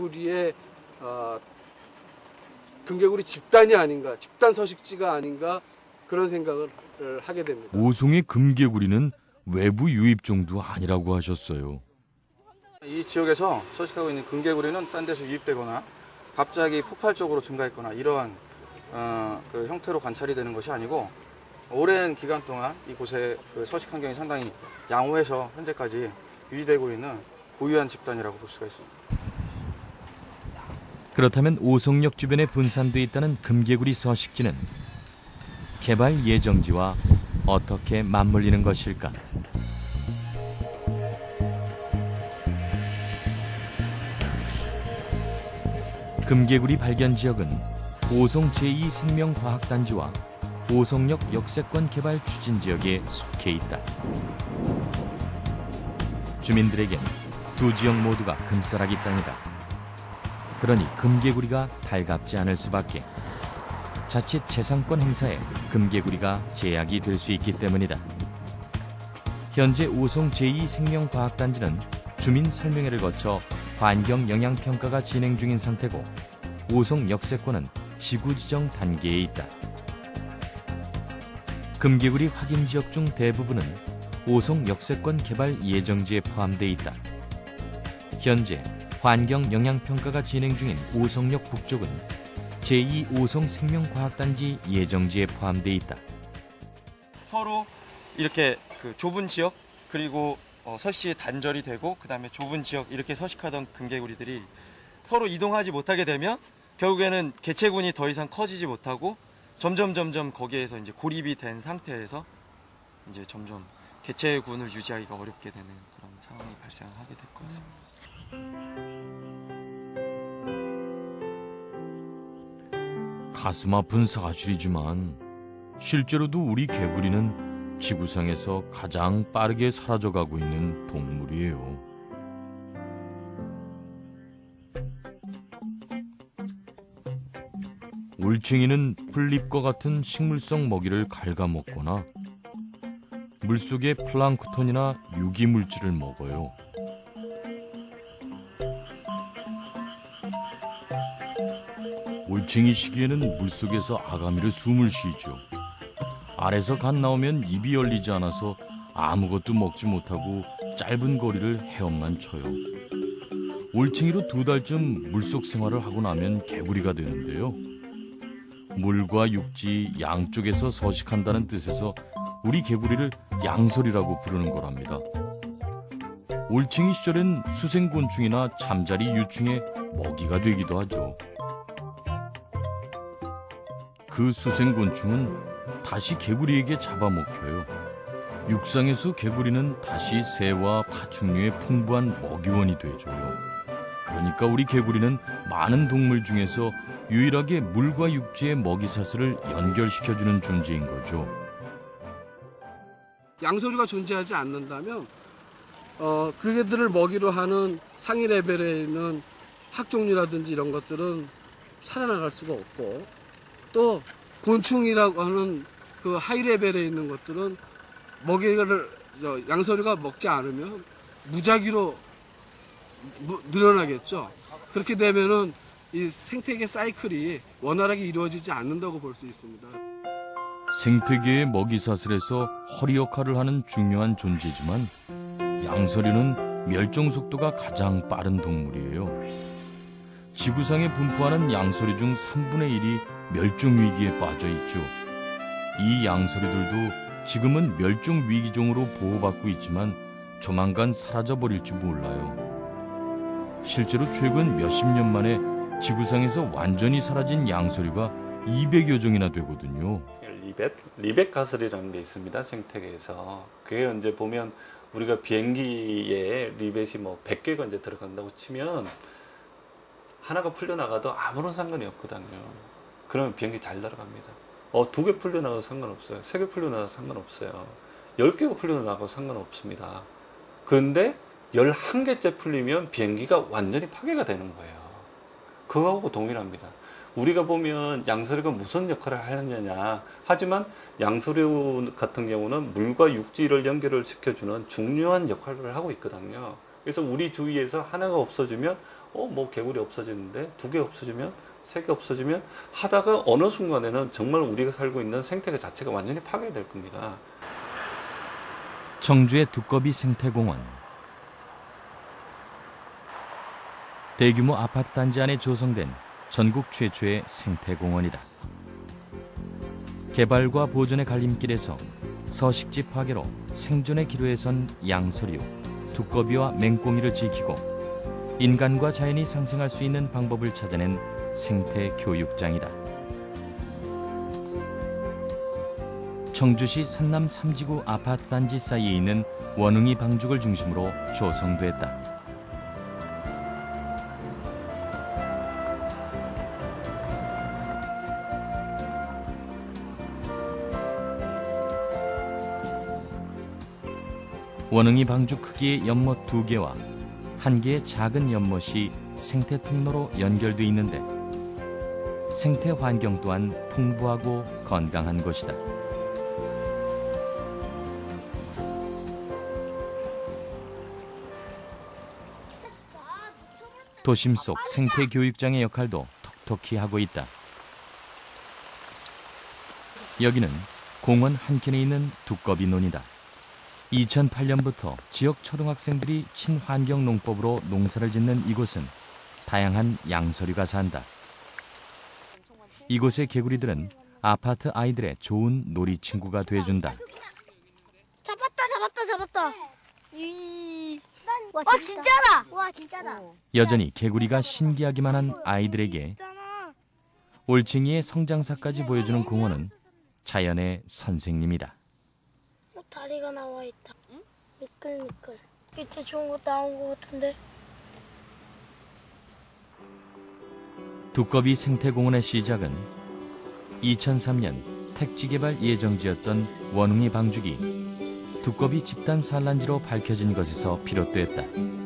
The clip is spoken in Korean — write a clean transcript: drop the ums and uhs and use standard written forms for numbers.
금개구리의 금개구리 집단이 아닌가, 집단 서식지가 아닌가 그런 생각을 하게 됩니다. 오송의 금개구리는 외부 유입종도 아니라고 하셨어요. 이 지역에서 서식하고 있는 금개구리는 딴 데서 유입되거나 갑자기 폭발적으로 증가했거나 이러한 그 형태로 관찰이 되는 것이 아니고 오랜 기간 동안 이곳의 그 서식 환경이 상당히 양호해서 현재까지 유지되고 있는 고유한 집단이라고 볼 수가 있습니다. 그렇다면 오송역 주변에 분산돼 있다는 금개구리 서식지는 개발 예정지와 어떻게 맞물리는 것일까? 금개구리 발견 지역은 오송 제2생명과학단지와 오송역 역세권 개발 추진 지역에 속해 있다. 주민들에겐 두 지역 모두가 금싸라기 땅이다. 그러니 금개구리가 달갑지 않을 수밖에. 자칫 재산권 행사에 금개구리가 제약이 될 수 있기 때문이다. 현재 오송 제2생명과학단지는 주민 설명회를 거쳐 환경 영향 평가가 진행 중인 상태고 오송 역세권은 지구 지정 단계에 있다. 금개구리 확인 지역 중 대부분은 오송 역세권 개발 예정지에 포함돼 있다. 현재 환경 영향 평가가 진행 중인 오송역 북쪽은 제2오송 생명과학단지 예정지에 포함돼 있다. 서로 이렇게 그 좁은 지역 그리고 서식지에 단절이 되고 그다음에 좁은 지역 이렇게 서식하던 금개구리들이 서로 이동하지 못하게 되면 결국에는 개체군이 더 이상 커지지 못하고 점점 거기에서 이제 고립이 된 상태에서 이제 점점 개체군을 유지하기가 어렵게 되는 그런 상황이 발생하게 될 것 같습니다. 가슴 아픈 사실이지만 실제로도 우리 개구리는 지구상에서 가장 빠르게 사라져가고 있는 동물이에요. 올챙이는 풀잎과 같은 식물성 먹이를 갉아먹거나 물속의 플랑크톤이나 유기물질을 먹어요. 올챙이 시기에는 물속에서 아가미로 숨을 쉬죠. 알에서 갓 나오면 입이 열리지 않아서 아무것도 먹지 못하고 짧은 거리를 헤엄만 쳐요. 올챙이로 2달쯤 물속 생활을 하고 나면 개구리가 되는데요. 물과 육지 양쪽에서 서식한다는 뜻에서 우리 개구리를 양서리라고 부르는 거랍니다. 올챙이 시절엔 수생곤충이나 잠자리 유충의 먹이가 되기도 하죠. 그 수생곤충은 다시 개구리에게 잡아먹혀요. 육상에서 개구리는 다시 새와 파충류의 풍부한 먹이원이 되줘요. 그러니까 우리 개구리는 많은 동물 중에서 유일하게 물과 육지의 먹이사슬을 연결시켜주는 존재인 거죠. 양서류가 존재하지 않는다면 그들을 먹이로 하는 상위 레벨에 있는 학종류라든지 이런 것들은 살아나갈 수가 없고 또 곤충이라고 하는 그 하이 레벨에 있는 것들은 먹이를 양서류가 먹지 않으면 무작위로 늘어나겠죠. 그렇게 되면은 이 생태계 사이클이 원활하게 이루어지지 않는다고 볼 수 있습니다. 생태계의 먹이사슬에서 허리 역할을 하는 중요한 존재지만 양서류는 멸종 속도가 가장 빠른 동물이에요. 지구상에 분포하는 양서류 중 3분의 1이 멸종 위기에 빠져 있죠. 이 양서류들도 지금은 멸종 위기종으로 보호받고 있지만 조만간 사라져버릴지 몰라요. 실제로 최근 몇십 년 만에 지구상에서 완전히 사라진 양서류가 200여 종이나 되거든요. 리벳 가설이라는 게 있습니다. 생태계에서. 그게 이제 보면 우리가 비행기에 리벳이 뭐 100개가 이제 들어간다고 치면 하나가 풀려나가도 아무런 상관이 없거든요. 그러면 비행기 잘 날아갑니다. 2개 풀려나가도 상관없어요. 3개 풀려나가도 상관없어요. 10개가 풀려나가도 상관없습니다. 그런데 11개째 풀리면 비행기가 완전히 파괴가 되는 거예요. 그거하고 동일합니다. 우리가 보면 양서류가 무슨 역할을 하느냐 하지만 양서류 같은 경우는 물과 육지를 연결을 시켜주는 중요한 역할을 하고 있거든요. 그래서 우리 주위에서 하나가 없어지면 뭐 개구리 없어지는데 2개 없어지면 3개 없어지면 하다가 어느 순간에는 정말 우리가 살고 있는 생태계 자체가 완전히 파괴될 겁니다. 청주의 두꺼비 생태공원. 대규모 아파트 단지 안에 조성된 전국 최초의 생태공원이다. 개발과 보존의 갈림길에서 서식지 파괴로 생존의 기로에 선 양서류, 두꺼비와 맹꽁이를 지키고 인간과 자연이 상생할 수 있는 방법을 찾아낸 생태교육장이다. 청주시 산남 3지구 아파트 단지 사이에 있는 원흥이 방죽을 중심으로 조성됐다. 원흥이 방죽 크기의 연못 2개와 1개의 작은 연못이 생태 통로로 연결돼 있는데 생태 환경 또한 풍부하고 건강한 곳이다. 도심 속 생태 교육장의 역할도 톡톡히 하고 있다. 여기는 공원 한켠에 있는 두꺼비 논이다. 2008년부터 지역 초등학생들이 친환경 농법으로 농사를 짓는 이곳은 다양한 양서류가 산다. 이곳의 개구리들은 아파트 아이들의 좋은 놀이 친구가 돼준다. 잡았다. 와, 진짜다. 와, 진짜다. 여전히 개구리가 신기하기만 한 아이들에게 올챙이의 성장사까지 보여주는 공원은 자연의 선생님이다. 다리가 나와 있다. 미끌미끌. 밑에 좋은 거 나온 거 같은데. 두꺼비 생태공원의 시작은 2003년 택지개발 예정지였던 원흥이 방죽이 두꺼비 집단 산란지로 밝혀진 것에서 비롯됐다.